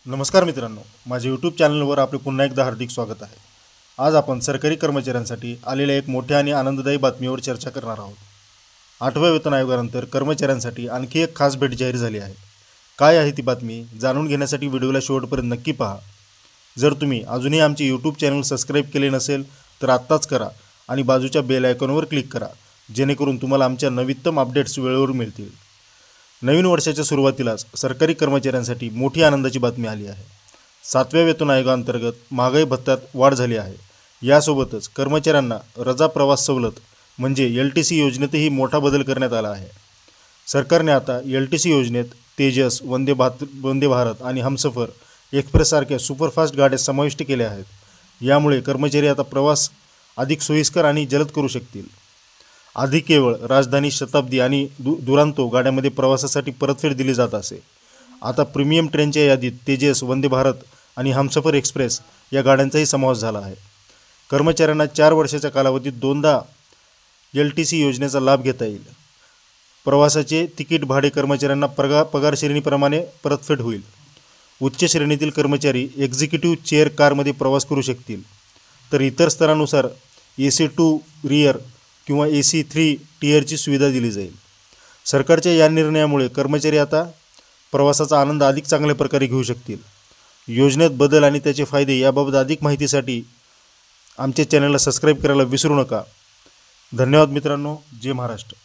नमस्कार मित्रांनो, माझ्या यूट्यूब चॅनलवर आपले पुन्हा एकदा हार्दिक स्वागत आहे। आज आपण सरकारी कर्मचाऱ्यांसाठी आलेल्या एक मोठ्या आणि आनंददायी बातमीवर चर्चा करणार आहोत। 8व्या वेतन आयोगानंतर कर्मचाऱ्यांसाठी आणखी एक खास भेट जाहीर झाली आहे। काय आहे ती बातमी जाणून घेण्यासाठी व्हिडिओला शेवटपर्यंत नक्की पहा। जर तुम्ही अजूनही आमचे यूट्यूब चॅनल सबस्क्राइब केले नसेल तर आत्ताच करा आणि बाजूच्या बेल आयकॉनवर क्लिक करा, जेणेकरून तुम्हाला आमच्या नवीनतम अपडेट्स वेळेवर मिळतील। नवीन वर्षाच्या सुरुवातीलाच सरकारी कर्मचाऱ्यांसाठी मोठी आनंदाची बातमी आली आहे। 7व्या वेतन आयोगाअंतर्गत महागाई भत्त्यात वाढ झाली आहे। यासोबतच कर्मचाऱ्यांना रजा प्रवास सवलत म्हणजे LTC योजनेतही मोठा बदल करण्यात आला आहे। सरकारने आता LTC योजनेत तेजस, वंदे भारत आणि हमसफर एक्सप्रेस सारख्या सुपरफास्ट गाड्या समाविष्ट केल्या आहेत। यामुळे कर्मचारी आता प्रवास अधिक सोयीस्कर आणि जलद करू शकतील। आधी केवळ राजधानी, शताब्दी आणि दुरांतो गाड्यांमध्ये प्रवासासाठी परतफेड दिली जात असे। आता प्रीमियम ट्रेनच्या यादीत तेजस, वंदे भारत आणि हमसफर एक्सप्रेस या गाड्यांचाही समावेश झाला आहे। कर्मचाऱ्यांना 4 वर्षाच्या कालावधीत दोनदा LTC योजनेचा लाभ घेता येईल। प्रवासाचे तिकीट भाडे कर्मचाऱ्यांना पगार श्रेणीप्रमाणे परतफेड होईल। उच्च श्रेणीतील कर्मचारी एक्झिक्युटिव्ह चेअर कारमध्ये प्रवास करू शकतील, तर इतर स्तरानुसार AC2 रिअर किंवा AC3 टिअरची सुविधा दिली जाईल। सरकारच्या या निर्णयामुळे कर्मचारी आता प्रवासाचा आनंद अधिक चांगल्या प्रकारे घेऊ शकतील। योजनेत बदल आणि त्याचे फायदे याबाबत अधिक माहितीसाठी आमच्या चॅनलला सबस्क्राइब करायला विसरू नका। धन्यवाद मित्रांनो, जय महाराष्ट्र।